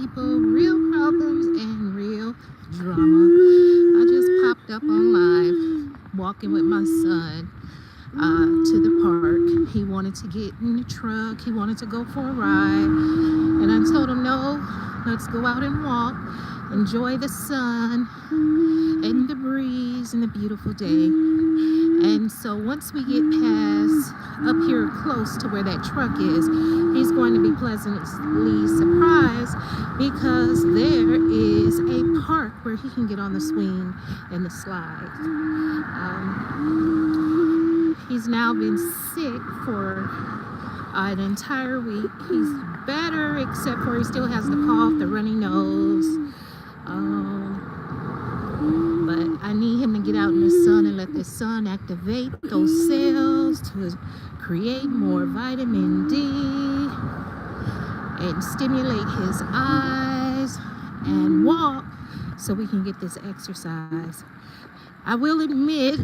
people, real problems, and real drama. I just popped up on live, walking with my son to the park. He wanted to get in the truck. He wanted to go for a ride. And I told him, no, let's go out and walk, enjoy the sun and the breeze and the beautiful day. And so once we get past up here close to where that truck is, he's going to be pleasantly surprised because there is a park where he can get on the swing and the slide. He's now been sick for an entire week. He's better, except for he still has the cough, the runny nose. But I need him to get out in the sun and let the sun activate those cells to create more vitamin D and stimulate his eyes and walk so we can get this exercise. I will admit,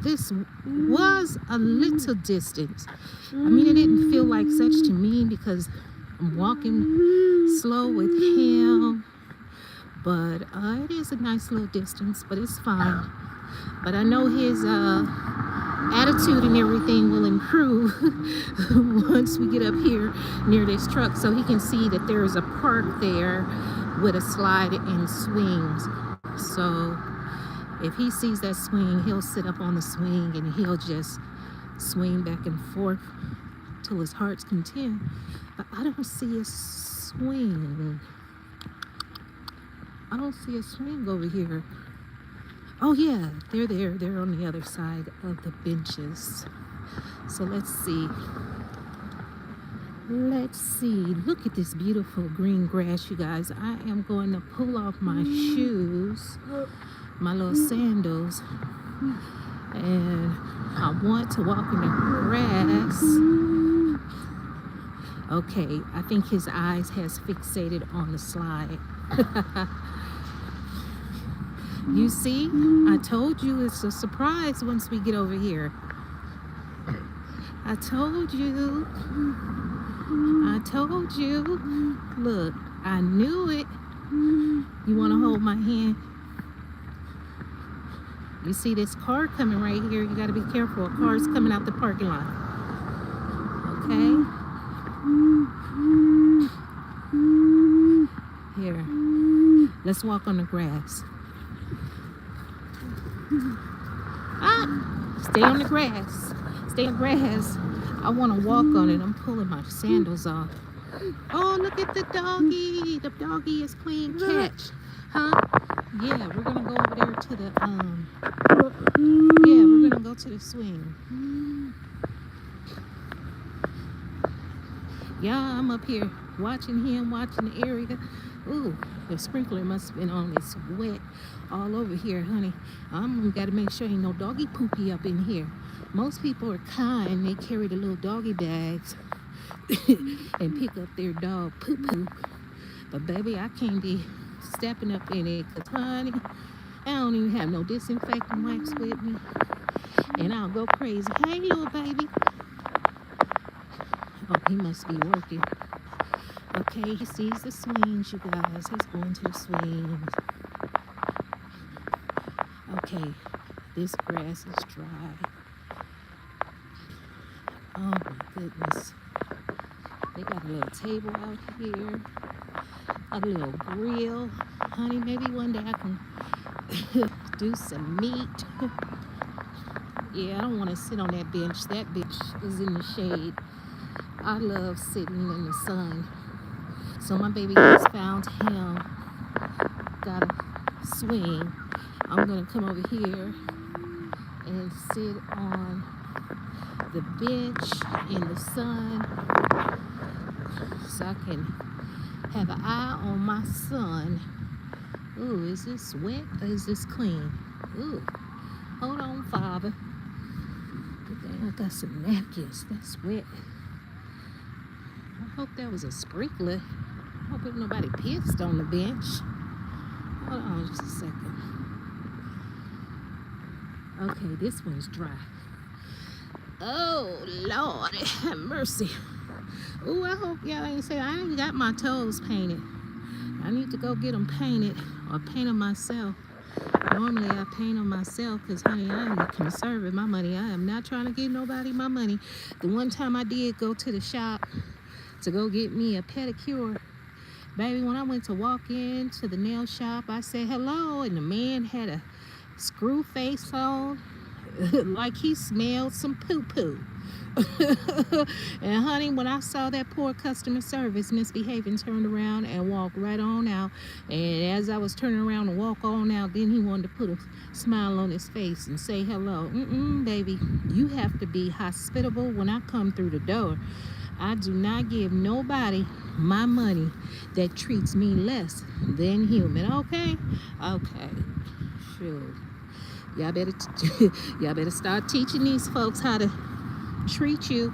this was a little distance. I mean, it didn't feel like such to me because I'm walking slow with him. But it is a nice little distance, but it's fine. But I know his attitude and everything will improve once we get up here near this truck so he can see that there is a park there with a slide and swings. So if he sees that swing, he'll sit up on the swing and he'll just swing back and forth till his heart's content. But I don't see a swing. I don't see a swing over here. Oh yeah, they're there. They're on the other side of the benches. So let's see. Let's see. Look at this beautiful green grass, you guys. I am going to pull off my shoes, my little sandals, and I want to walk in the grass. Okay, I think his eyes has fixated on the slide. You see, I told you it's a surprise once we get over here. I told you. Look, I knew it. You want to hold my hand? You see this car coming right here. You got to be careful. A car's coming out the parking lot. Okay? Here. Let's walk on the grass. Stay on the grass. Stay on the grass. I want to walk on it. I'm pulling my sandals off. Oh, look at the doggy. The doggy is playing catch. Huh? Yeah, we're going to go over there to the, yeah, we're going to go to the swing. Yeah, I'm up here watching him, watching the area. Ooh, the sprinkler must have been on. It's wet all over here, honey. I'm got to make sure ain't no doggy poopy up in here. Most people are kind. They carry the little doggy bags and pick up their dog poo-poo. But baby, I can't be stepping up in it because, honey, I don't even have no disinfectant wipes with me. And I'll go crazy. Hey, little baby. Oh, he must be working. Okay, he sees the swings, you guys. He's going to the swings. Okay, this grass is dry. Oh my goodness. They got a little table out here. A little grill. Honey, maybe one day I can do some meat. Yeah, I don't want to sit on that bench. That bench is in the shade. I love sitting in the sun. So my baby just found him. Got a swing. I'm going to come over here and sit on the bench in the sun so I can have an eye on my son. Ooh, is this wet or is this clean? Ooh, hold on, Father. I got some napkins. That's wet. I hope that was a sprinkler. I hope nobody pissed on the bench. Hold on just a second. Okay, this one's dry. Oh, Lord, have mercy. Ooh, I hope y'all ain't say I ain't got my toes painted. I need to go get them painted or paint them myself. Normally I paint them myself because, honey, I am conserving my money. I am not trying to give nobody my money. The one time I did go to the shop to go get me a pedicure, baby, when I went to walk into the nail shop, I said hello, and the man had a screw face on like he smelled some poo-poo. And honey, when I saw that poor customer service, MsBehaven turned around and walked right on out. And as I was turning around to walk on out, then he wanted to put a smile on his face and say hello. Baby, you have to be hospitable when I come through the door. I do not give nobody my money that treats me less than human. Okay? Okay. Sure. Y'all better y'all better start teaching these folks how to treat you.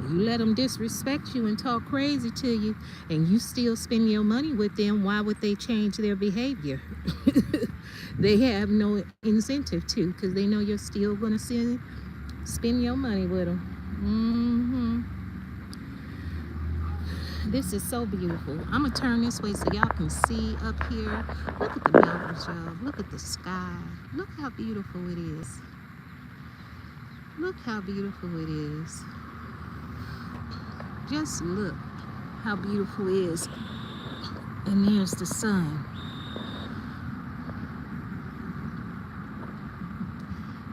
You let them disrespect you and talk crazy to you, and you still spend your money with them. Why would they change their behavior? They have no incentive to, because they know you're still going to spend your money with them. This is so beautiful. I'm going to turn this way so y'all can see up here. Look at the mountains, y'all. Look at the sky. Look how beautiful it is. Look how beautiful it is. Just look how beautiful it is. And there's the sun.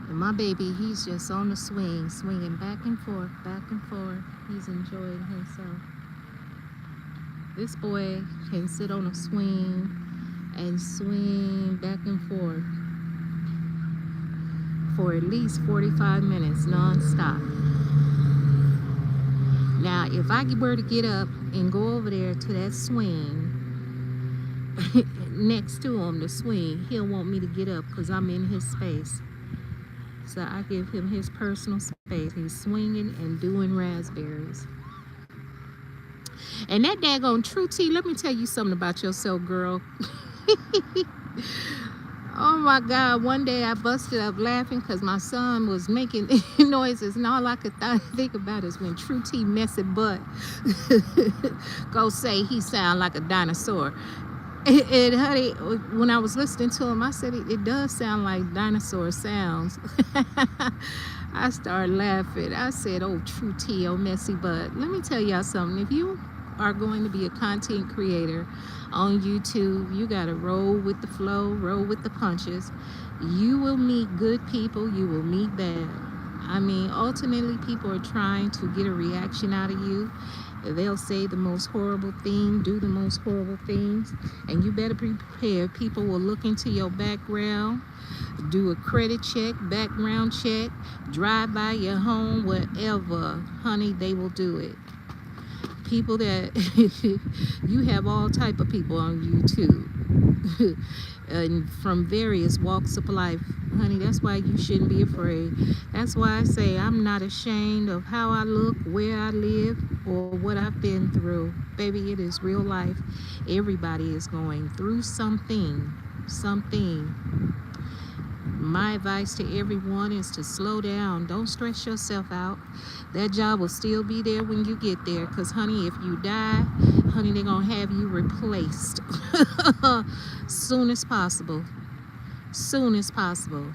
And my baby, he's just on the swing, swinging back and forth, back and forth. He's enjoying himself. This boy can sit on a swing and swing back and forth for at least 45 minutes non-stop. Now, if I were to get up and go over there to that swing next to him, the swing, he'll want me to get up because I'm in his space. So I give him his personal space. He's swinging and doing raspberries. And that daggone True Tea, let me tell you something about yourself, girl. Oh my God, one day I busted up laughing because my son was making noises, and all I could think about is when True Tea messy butt go say he sound like a dinosaur. And honey, when I was listening to him, I said it does sound like dinosaur sounds. I started laughing. I said, oh, True Tea, oh, messy butt. Let me tell y'all something. If you are going to be a content creator on YouTube, you got to roll with the flow, roll with the punches. You will meet good people, you will meet bad. I mean, ultimately, people are trying to get a reaction out of you. They'll say the most horrible thing, do the most horrible things, and you better be prepared. People will look into your background, do a credit check, background check, drive by your home, whatever. Honey, they will do it. People that you have all type of people on YouTube and from various walks of life. Honey, that's why you shouldn't be afraid. That's why I say I'm not ashamed of how I look, where I live, or what I've been through. Baby, it is real life. Everybody is going through something. My advice to everyone is to slow down. Don't stress yourself out. That job will still be there when you get there. Because, honey, if you die, honey, they're going to have you replaced soon as possible. Soon as possible.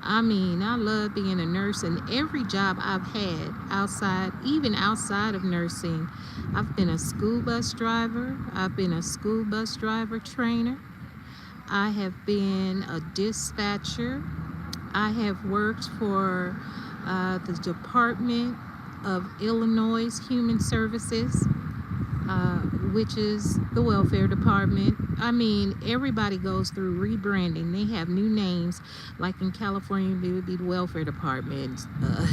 I mean, I love being a nurse, and every job I've had outside, even outside of nursing, I've been a school bus driver. I've been a school bus driver trainer. I have been a dispatcher. I have worked for the Department of Illinois Human Services, which is the welfare department. I mean, everybody goes through rebranding. They have new names. Like in California, it would be the welfare department,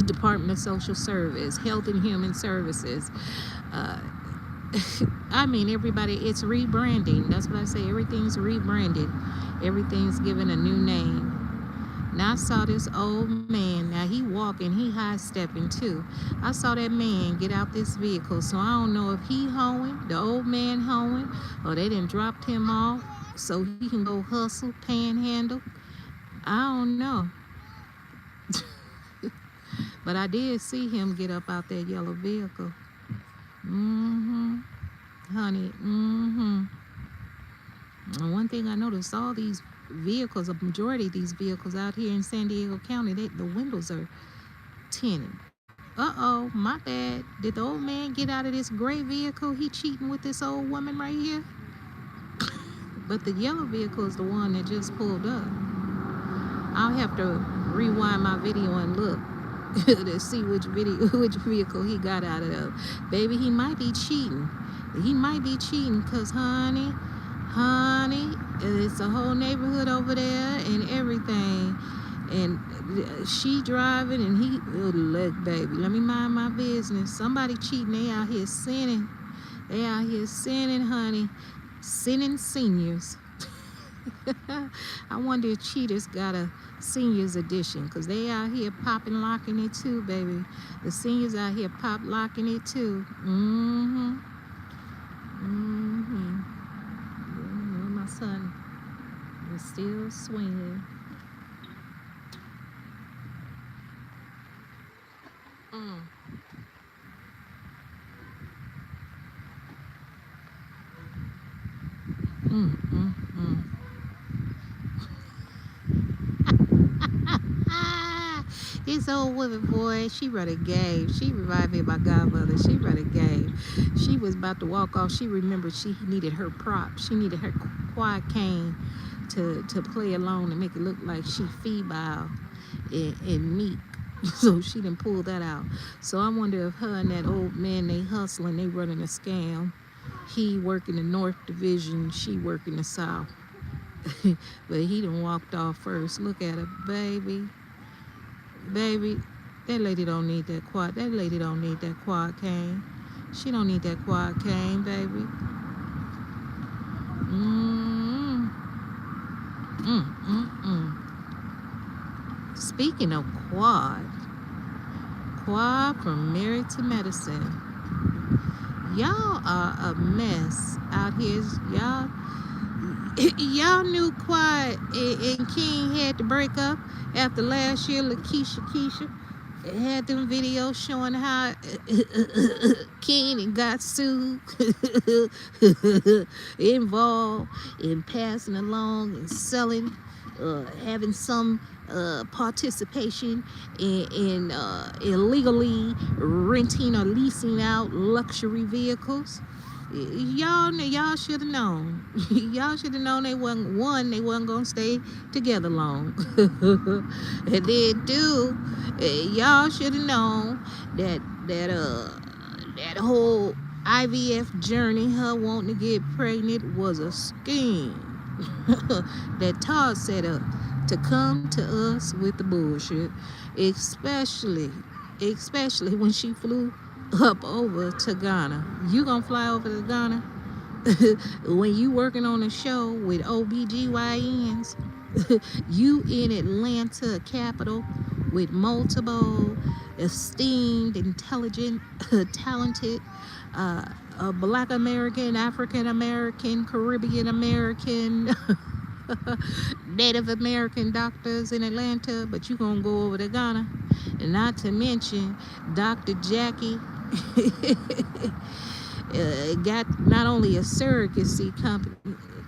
Department of Social Service, Health and Human Services. I mean, everybody, it's rebranding. That's what I say. Everything's rebranded. Everything's given a new name. Now I saw this old man. Now he walking, he high stepping too. I saw that man get out this vehicle. So I don't know if he hoeing, the old man hoeing, or they done dropped him off so he can go hustle, panhandle. I don't know. But I did see him get up out that yellow vehicle. Mm-hmm. Honey. Mm-hmm. And one thing I noticed, all these vehicles, a majority of these vehicles out here in San Diego County, the windows are tinted. Uh-oh, my bad. Did the old man get out of this gray vehicle? He cheating with this old woman right here? But the yellow vehicle is the one that just pulled up. I'll have to rewind my video and look to see which vehicle he got out of. Baby, he might be cheating. He might be cheating because, honey, it's a whole neighborhood over there and everything. And she driving and he, oh, look, baby, let me mind my business. Somebody cheating, they out here sinning. They out here sinning, honey. Sinning seniors. I wonder if cheaters got a seniors edition, because they out here popping, locking it too, baby. The seniors out here pop locking it too. Mm-hmm. Mm-hmm. My son is still swinging. Mm. Mm, mm, mm. This old woman, boy, she run a game. She reminded me of my godmother. She run a game. She was about to walk off. She remembered she needed her prop. She needed her quiet cane to play along and make it look like she febile and meek. So she didn't pull that out. So I wonder if her and that old man, they hustling, they running a scam. He work in the North Division, she work in the South. But he done walked off first. Look at her, baby. Baby, that lady don't need that quad. That lady don't need that quad cane. She don't need that quad cane, baby. Mm. Mm, mm, mm. Speaking of quad from Married to Medicine. Y'all are a mess out here. Y'all knew Quad and King had to break up after last year. Keisha had them videos showing how King got sued, involved in passing along and selling, having some participation in illegally renting or leasing out luxury vehicles. Y'all should have known. Y'all should have known they wasn't gonna stay together long. And then two, y'all should have known that whole IVF journey, her wanting to get pregnant, was a scheme that Todd set up to come to us with the bullshit, especially when she flew up over to Ghana. You gonna fly over to Ghana when you working on a show with OBGYNs? You in Atlanta capital with multiple esteemed, intelligent, talented Black American, African American, Caribbean American, Native American doctors in Atlanta, but you gonna go over to Ghana. And not to mention Dr. Jackie got not only a surrogacy company,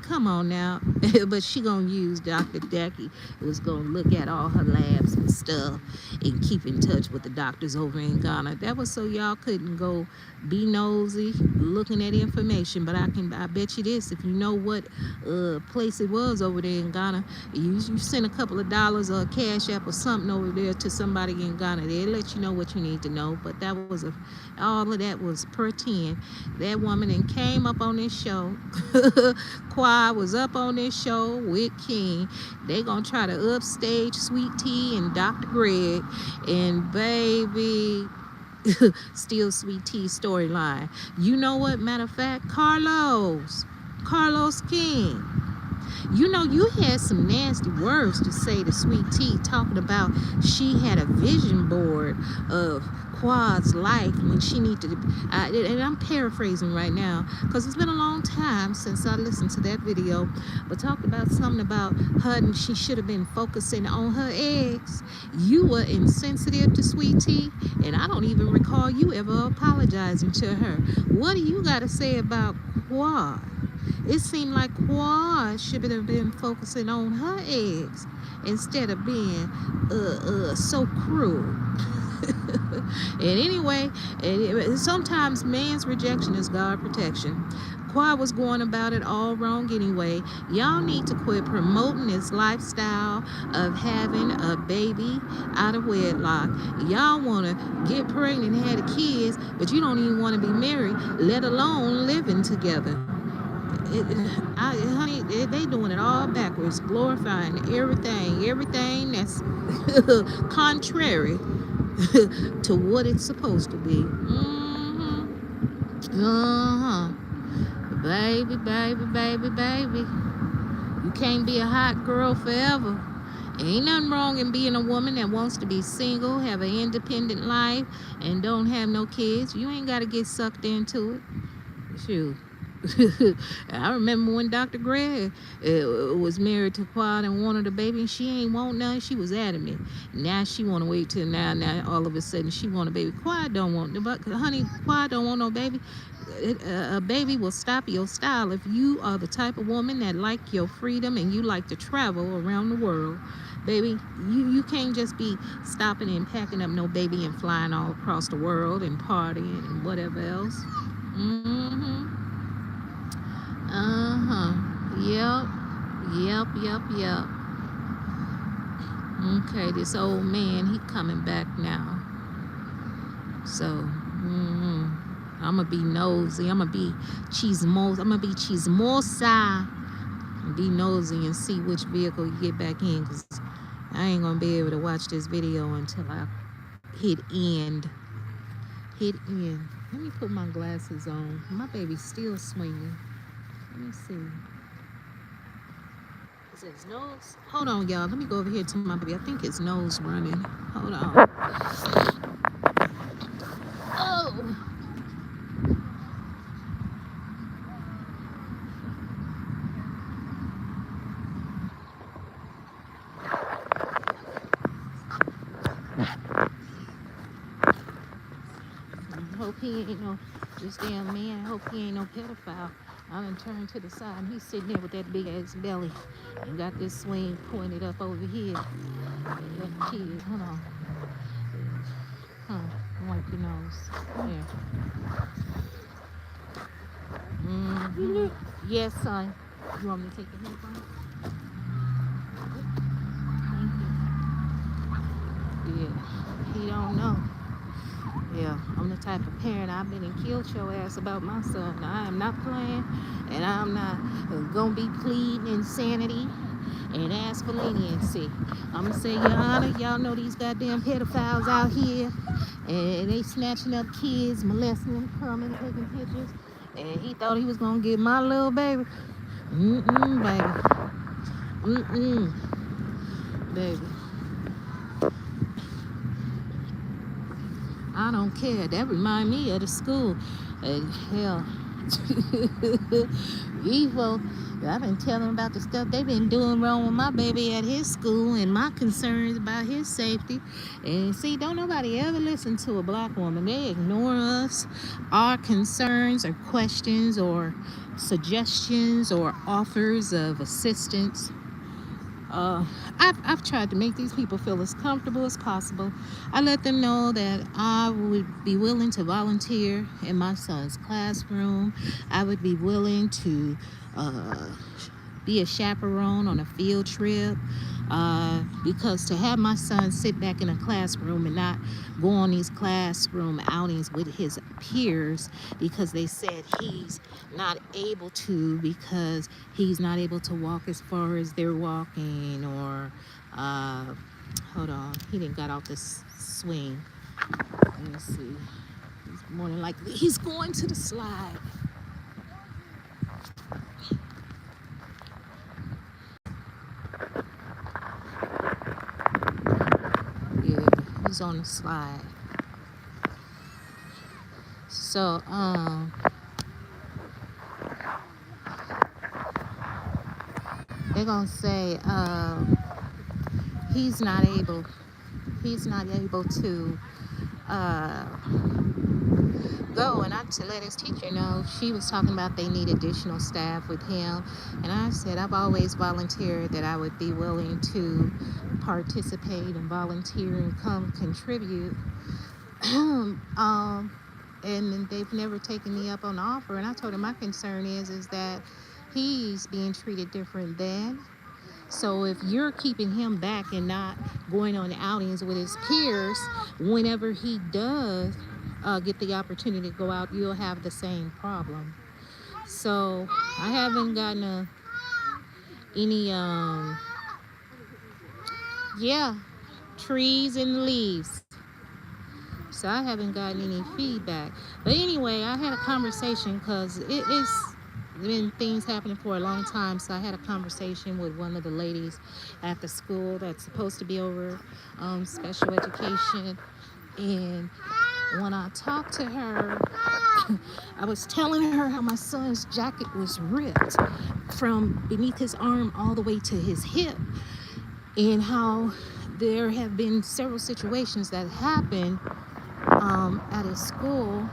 come on now, but she gonna use Dr. Jackie, who's gonna look at all her labs and stuff and keep in touch with the doctors over in Ghana. That was so y'all couldn't go be nosy looking at information. But I bet you this, if you know what place it was over there in Ghana, you send a couple of dollars or a cash app or something over there to somebody in Ghana, they'll let you know what you need to know. But that was all of that was pretend. That woman then came up on this show. Quad was up on this show with King. They gonna try to upstage Sweet Tea and Dr. Greg, and baby, still Sweet Tea storyline. You know what? Matter of fact, Carlos King. You know, you had some nasty words to say to Sweet Tea, talking about she had a vision board of Quad's life when she needed to, and I'm paraphrasing right now because it's been a long time since I listened to that video, but talked about something about her and she should have been focusing on her eggs. You were insensitive to Sweet Tea, and I don't even recall you ever apologizing to her. What do you got to say about Quad? It seemed like Quad should have been focusing on her eggs instead of being so cruel. And anyway, sometimes man's rejection is God protection. Quad was going about it all wrong anyway. Y'all need to quit promoting this lifestyle of having a baby out of wedlock. Y'all want to get pregnant and have kids, but you don't even want to be married, let alone living together. Honey, they doing it all backwards, glorifying everything that's contrary to what it's supposed to be. Baby. You can't be a hot girl forever. Ain't nothing wrong in being a woman that wants to be single, have an independent life, and don't have no kids. You ain't got to get sucked into it. Shoot. I remember when Dr. Greg was married to Quad and wanted a baby, and she ain't want none. She was adamant. Now she want to wait till now all of a sudden she want a baby. Quad don't want no, but honey, Quad don't want no baby. A baby will stop your style if you are the type of woman that like your freedom and you like to travel around the world. Baby, you can't just be stopping and packing up no baby and flying all across the world and partying and whatever else. Yep. Okay, this old man, he coming back now. So, I'm gonna be nosy. I'm gonna be chismosa. And be nosy and see which vehicle you get back in, because I ain't gonna be able to watch this video until I hit end. Let me put my glasses on. My baby's still swinging. Let me see. Is it his nose? Hold on, y'all. Let me go over here to my baby. I think his nose running. Hold on. Oh. I hope he ain't no, this damn man, I hope he ain't no pedophile. I done turned to the side and he's sitting there with that big ass belly and got this swing pointed up over here. And that kid, hold on. Wipe your nose. There. Yes, son. You want me to take your headphones? Thank you. Yeah, he don't know. Yeah, I'm the type of parent, I've been and killed your ass about my son. Now, I am not playing, and I'm not gonna be pleading insanity and ask for leniency. I'm gonna say, Your Honor, y'all know these goddamn pedophiles out here, and they snatching up kids, molesting them, coming, taking pictures, and he thought he was gonna get my little baby. Baby. Baby. I don't care. That remind me of the school. Hell, evil. I've been telling about the stuff they've been doing wrong with my baby at his school and my concerns about his safety. And see, don't nobody ever listen to a black woman. They ignore us, our concerns or questions or suggestions or offers of assistance. I've tried to make these people feel as comfortable as possible. I let them know that I would be willing to volunteer in my son's classroom. I would be willing to be a chaperone on a field trip, because to have my son sit back in a classroom and not go on these classroom outings with his peers because they said he's not able to, because he's not able to walk as far as they're walking, or hold on, he didn't got off this swing. Let me see. He's more than likely he's going to the slide. shoes on the slide. So, they're gonna say he's not able to go. And I to let his teacher know, she was talking about they need additional staff with him. And I said I've always volunteered that I would be willing to participate and volunteer and come contribute. And they've never taken me up on the offer. And I told him my concern is that he's being treated different than. So if you're keeping him back and not going on outings with his peers, whenever he does get the opportunity to go out, you'll have the same problem. So I haven't gotten any trees and leaves. So I haven't gotten any feedback. But anyway, I had a conversation because it's been things happening for a long time. So I had a conversation with one of the ladies at the school that's supposed to be over special education. And when I talked to her, I was telling her how my son's jacket was ripped from beneath his arm all the way to his hip, and how there have been several situations that happened at his school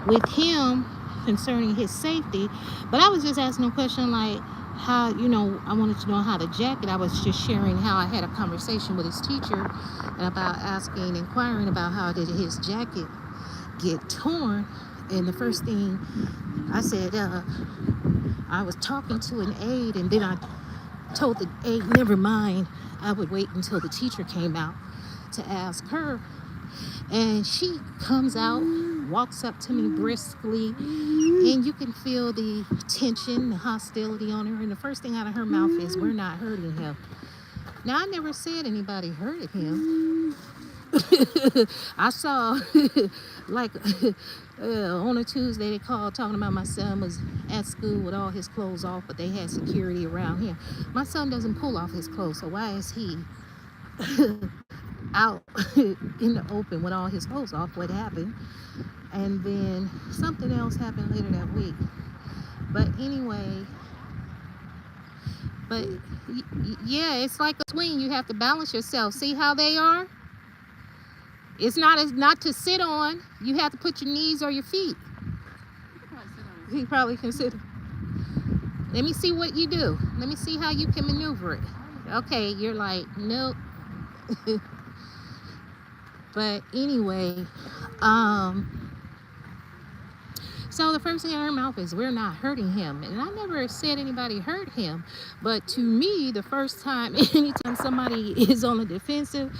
with him concerning his safety. But I was just asking a question like, how, I wanted to know how the jacket, I was just sharing how I had a conversation with his teacher and about inquiring about how did his jacket get torn. And the first thing I said, I was talking to an aide, and then I told the aide, never mind, I would wait until the teacher came out to ask her. And she comes out, walks up to me briskly, and you can feel the tension, the hostility on her. And the first thing out of her mouth is, we're not hurting him. Now, I never said anybody hurted him. I saw, like, on a Tuesday, they called talking about my son was at school with all his clothes off, but they had security around him. My son doesn't pull off his clothes, so why is he out in the open with all his clothes off? What happened? And then something else happened later that week. But anyway, yeah, it's like a swing. You have to balance yourself. See how they are? It's not to sit on. You have to put your knees or your feet. He probably can sit. Let me see what you do. Let me see how you can maneuver it. Okay, you're like, nope. But anyway, so the first thing out of her mouth is, we're not hurting him. And I never said anybody hurt him. But to me, the first time, anytime somebody is on the defensive,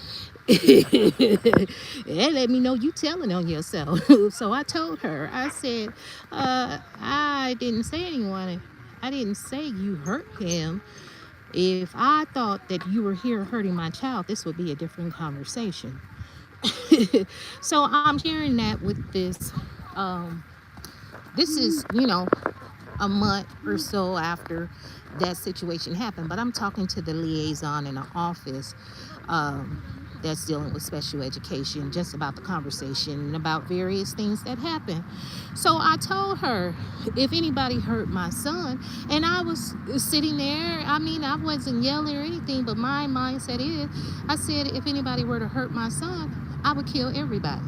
it let me know you telling on yourself. So I told her, I said, I didn't say anyone. I didn't say you hurt him. If I thought that you were here hurting my child, this would be a different conversation. So I'm sharing that with this. This is, a month or so after that situation happened. But I'm talking to the liaison in the office that's dealing with special education, just about the conversation and about various things that happened. So I told her, if anybody hurt my son, and I was sitting there, I wasn't yelling or anything, but my mindset is, I said, if anybody were to hurt my son, I would kill everybody.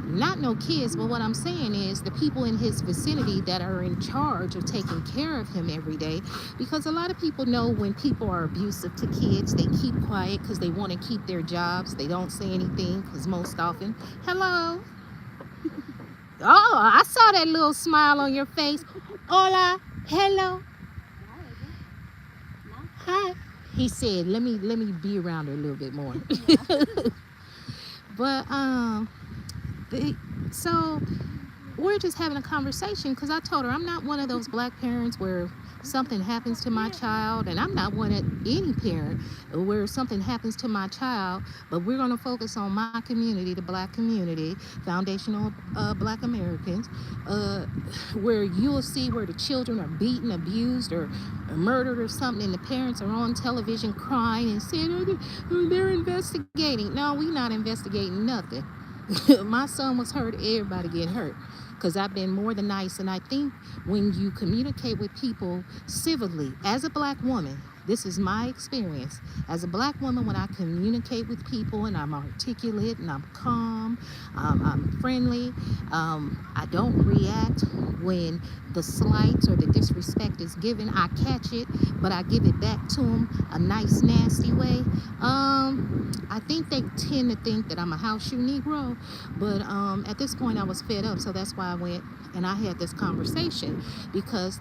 Not no kids, but what I'm saying is the people in his vicinity that are in charge of taking care of him every day. Because a lot of people know when people are abusive to kids, they keep quiet because they want to keep their jobs. They don't say anything because most often, hello. Oh, I saw that little smile on your face. Hola, hello. Hi. He said, let me be around her a little bit more. But so we're just having a conversation because I told her I'm not one of those black parents where something happens to my child, and I'm not one at any parent where something happens to my child, but we're going to focus on my community, the Black community, foundational Black Americans, where you'll see where the children are beaten, abused, or murdered or something, and the parents are on television crying and saying, oh, they're investigating. No, we're not investigating nothing. My son was hurt, everybody get hurt, because I've been more than nice. And I think when you communicate with people civilly, as a Black woman, this is my experience. As a Black woman, when I communicate with people and I'm articulate and I'm calm, I'm friendly, I don't react when the slights or the disrespect is given. I catch it, but I give it back to them a nice, nasty way. I think they tend to think that I'm a house shoe Negro, but at this point I was fed up, so that's why I went and I had this conversation, because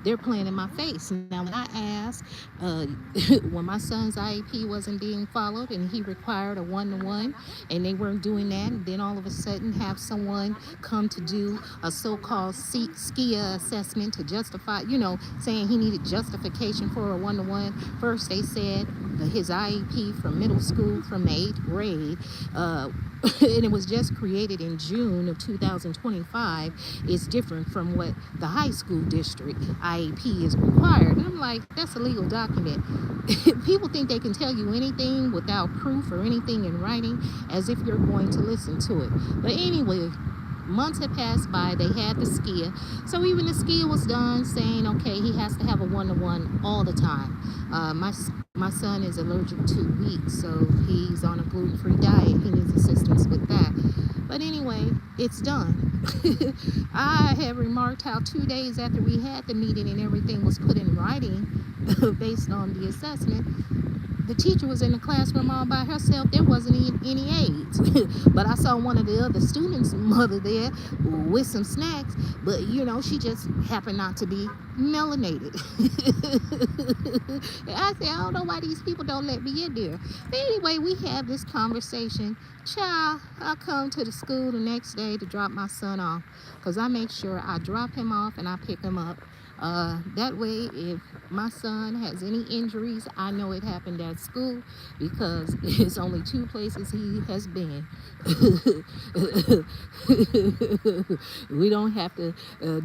they're playing in my face. Now, when I asked, when my son's IEP wasn't being followed and he required a one-to-one and they weren't doing that, and then all of a sudden have someone come to do a so-called SKIA assessment to justify, saying he needed justification for a one-to-one. First they said his IEP from middle school from the 8th grade, and it was just created in June of 2025, is different from what the high school district IEP is required. And I'm like, that's a legal document. People think they can tell you anything without proof or anything in writing, as if you're going to listen to it. But anyway, months had passed by, they had the SKIA. So even the SKIA was done, saying, okay, he has to have a one-to-one all the time. My son is allergic to wheat, so he's on a gluten-free diet. He needs assistance with that. But anyway, it's done. I have remarked how 2 days after we had the meeting and everything was put in writing based on the assessment, the teacher was in the classroom all by herself. There wasn't any aides. But I saw one of the other students' mother there with some snacks, but she just happened not to be melanated. I said, I don't know why these people don't let me in there. But anyway, we have this conversation. Child, I come to the school the next day to drop my son off, because I make sure I drop him off and I pick him up. That way, if my son has any injuries, I know it happened at school, because it's only 2 places he has been. We don't have to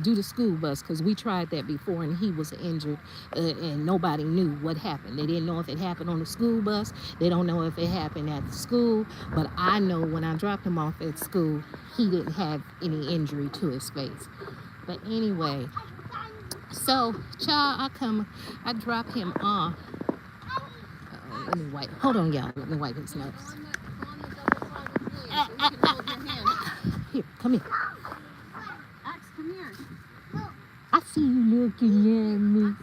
do the school bus, because we tried that before and he was injured, and nobody knew what happened. They didn't know if it happened on the school bus. They don't know if it happened at the school. But I know when I dropped him off at school, he didn't have any injury to his face. But anyway, so, child, I drop him off. Let me wipe. Hold on, y'all. Let me wipe his nose. Here, come here. Ax, come here. I see you looking at me.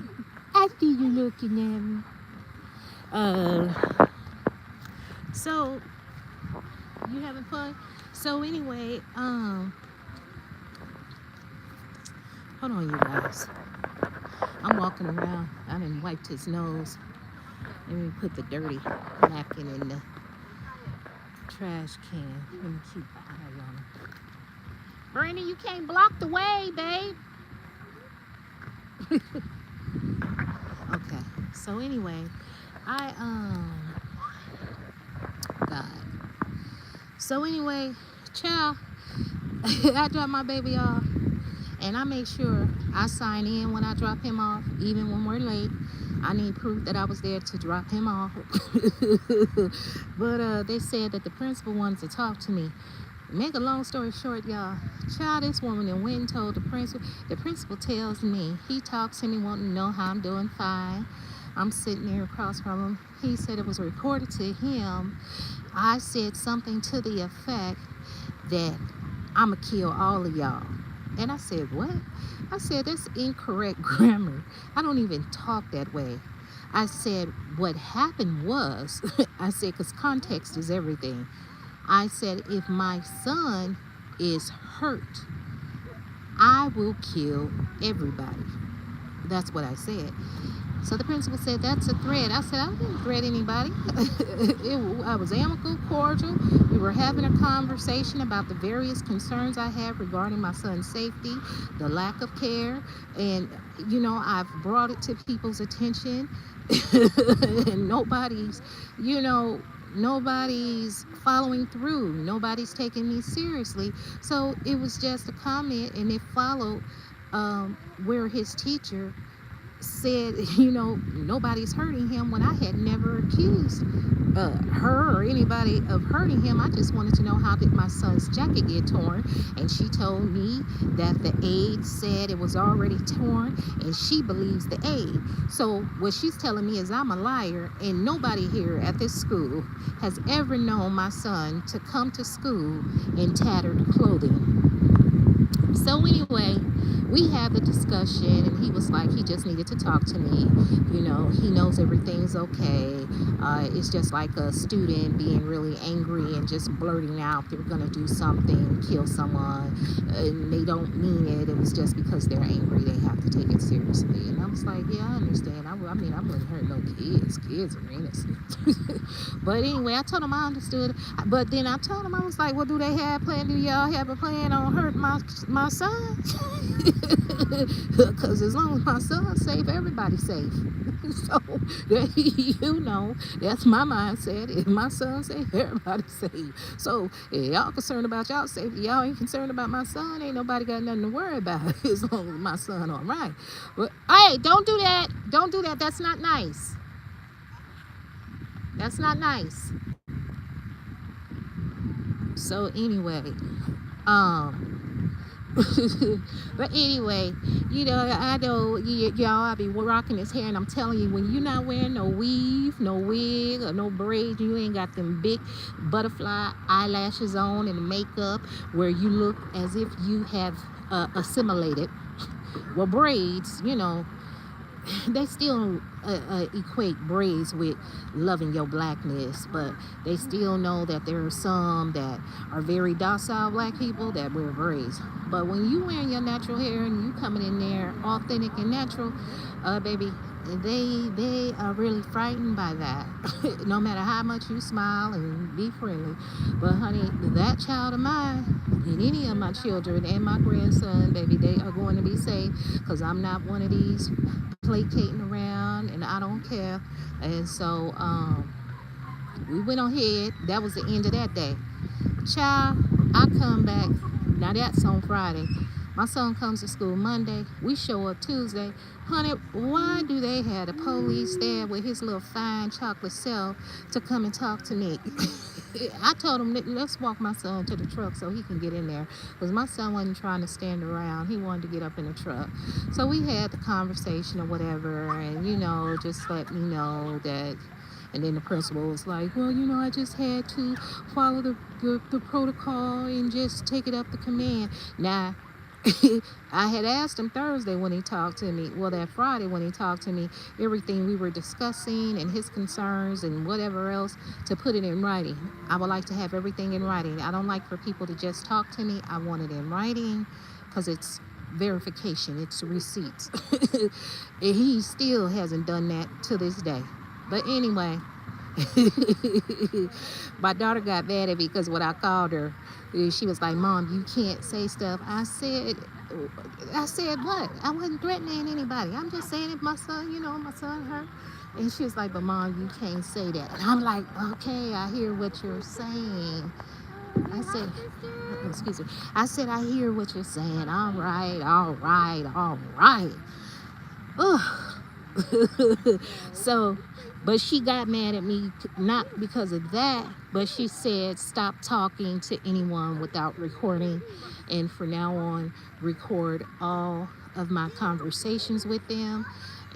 I see you looking at me. So, you having fun? So anyway, hold on, you guys. I'm walking around. I done wiped his nose. Let me put the dirty napkin in the trash can. Let me keep an eye on him. Brandon, you can't block the way, babe. Okay. So anyway, God. So anyway, child, I dropped my baby off. And I make sure I sign in when I drop him off, even when we're late. I need proof that I was there to drop him off. But they said that the principal wanted to talk to me. Make a long story short, y'all. Child, this woman then went and told the principal. The principal tells me, he talks to me, wanting to know how I'm doing. Fine. I'm sitting there across from him. He said it was reported to him. I said something to the effect that I'ma kill all of y'all. And I said, what? I said, that's incorrect grammar. I don't even talk that way. I said, what happened was, I said, because context is everything. I said, if my son is hurt, I will kill everybody. That's what I said. So the principal said, that's a threat. I said, I didn't threat anybody. I was amicable, cordial. We were having a conversation about the various concerns I have regarding my son's safety, the lack of care. And, I've brought it to people's attention. And nobody's following through. Nobody's taking me seriously. So it was just a comment, and it followed where his teacher said, nobody's hurting him, when I had never accused her or anybody of hurting him. I just wanted to know, how did my son's jacket get torn? And she told me that the aide said it was already torn, and she believes the aide. So what she's telling me is I'm a liar, and nobody here at this school has ever known my son to come to school in tattered clothing. So anyway, we had the discussion, and he was like, he just needed to talk to me. He knows everything's okay. It's just like a student being really angry and just blurting out they're gonna do something, kill someone, and they don't mean it. It was just because they're angry, they have to take it seriously. And I was like, yeah, I understand. I wouldn't hurt no kids. Kids are innocent. But anyway, I told him I understood. But then I told him, I was like, well, do y'all have a plan on hurting my son? Because as long as my son's safe, everybody's safe. So that's my mindset. If my son's safe, everybody's safe. So if y'all concerned about y'all safety, y'all ain't concerned about my son, ain't nobody got nothing to worry about as long as my son all right. But hey, don't do that. That's not nice. That's not nice. So anyway, but anyway, I know y'all, I be rocking his hair, and I'm telling you, when you're not wearing no weave, no wig, or no braids, you ain't got them big butterfly eyelashes on and makeup where you look as if you have assimilated. Well, braids, they still equate braids with loving your blackness, but they still know that there are some that are very docile black people that wear braids. But when you wearing your natural hair and you coming in there authentic and natural, baby, they are really frightened by that. No matter how much you smile and be friendly. But honey, that child of mine and any of my children and my grandson, baby, they are going to be safe, because I'm not one of these placating around, and I don't care. And so we went ahead. That was the end of that day. Child, I come back. Now that's on Friday. My son comes to school Monday. We show up Tuesday. Honey, why do they have the police there with his little fine chocolate self to come and talk to me? I told him, let's walk my son to the truck so he can get in there, because my son wasn't trying to stand around. He wanted to get up in the truck. So we had the conversation or whatever, and just let me know that. And then the principal was like, well, I just had to follow the protocol and just take it up the command. Now, I had asked him Thursday when he talked to me, that Friday when he talked to me, everything we were discussing and his concerns and whatever else, to put it in writing. I would like to have everything in writing. I don't like for people to just talk to me. I want it in writing, because it's verification, it's receipts. And he still hasn't done that to this day. But anyway, my daughter got mad at me because when I called her, she was like, Mom, you can't say stuff. I said what? I wasn't threatening anybody. I'm just saying, if my son hurt. And she was like, but Mom, you can't say that. And I'm like, okay, I hear what you're saying. I said, excuse me. I said, I hear what you're saying. All right. Ugh. So, but she got mad at me, not because of that, but she said, stop talking to anyone without recording, and from now on, record all of my conversations with them.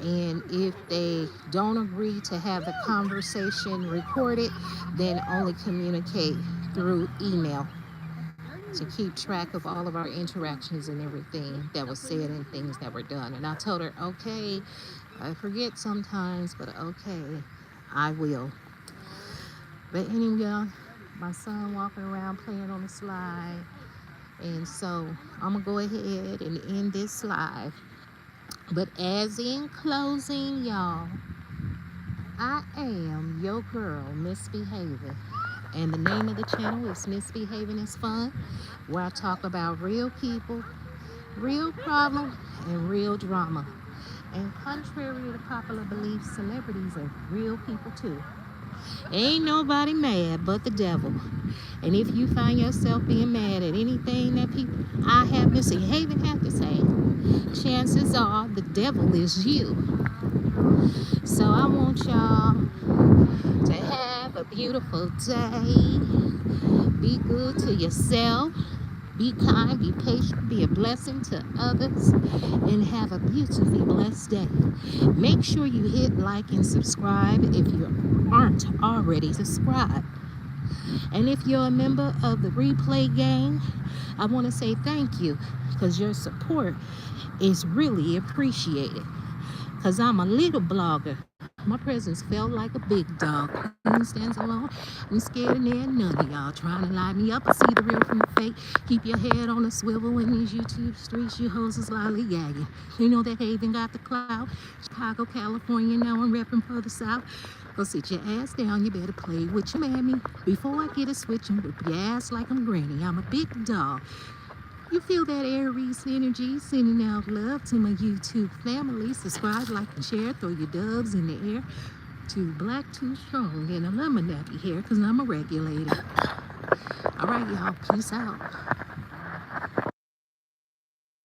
And if they don't agree to have the conversation recorded, then only communicate through email, to keep track of all of our interactions and everything that was said and things that were done. And I told her, okay, I forget sometimes, but okay, I will. But anyway, my son walking around playing on the slide. And so I'm going to go ahead and end this live. But as in closing, y'all, I am your girl, MsBehaven. And the name of the channel is MsBehaven is Fun, where I talk about real people, real problems, and real drama. And contrary to popular belief, celebrities are real people too. Ain't nobody mad but the devil. And if you find yourself being mad at anything that people I have MsBehaven have to say, chances are the devil is you. So I want y'all to have a beautiful day. Be good to yourself. Be kind, be patient, be a blessing to others, and have a beautifully blessed day. Make sure you hit like and subscribe if you aren't already subscribed. And if you're a member of the replay gang, I want to say thank you because your support is really appreciated. Because I'm a little blogger. My presence felt like a big dog. Queen stands alone. I'm scared of none of y'all trying to lie me up. I see the real from the fake. Keep your head on a swivel in these YouTube streets. You hoes is lollygagging. You know that Haven got the clout. Chicago, California, now I'm repping for the South. Go sit your ass down. You better play with your mammy. Before I get a switch and whip your ass like I'm granny. I'm a big dog. You feel that Aries energy, sending out love to my YouTube family. Subscribe, like, and share. Throw your doves in the air. Too black, too strong, and a lemon nappy hair, because I'm a regulator. All right, y'all. Peace out.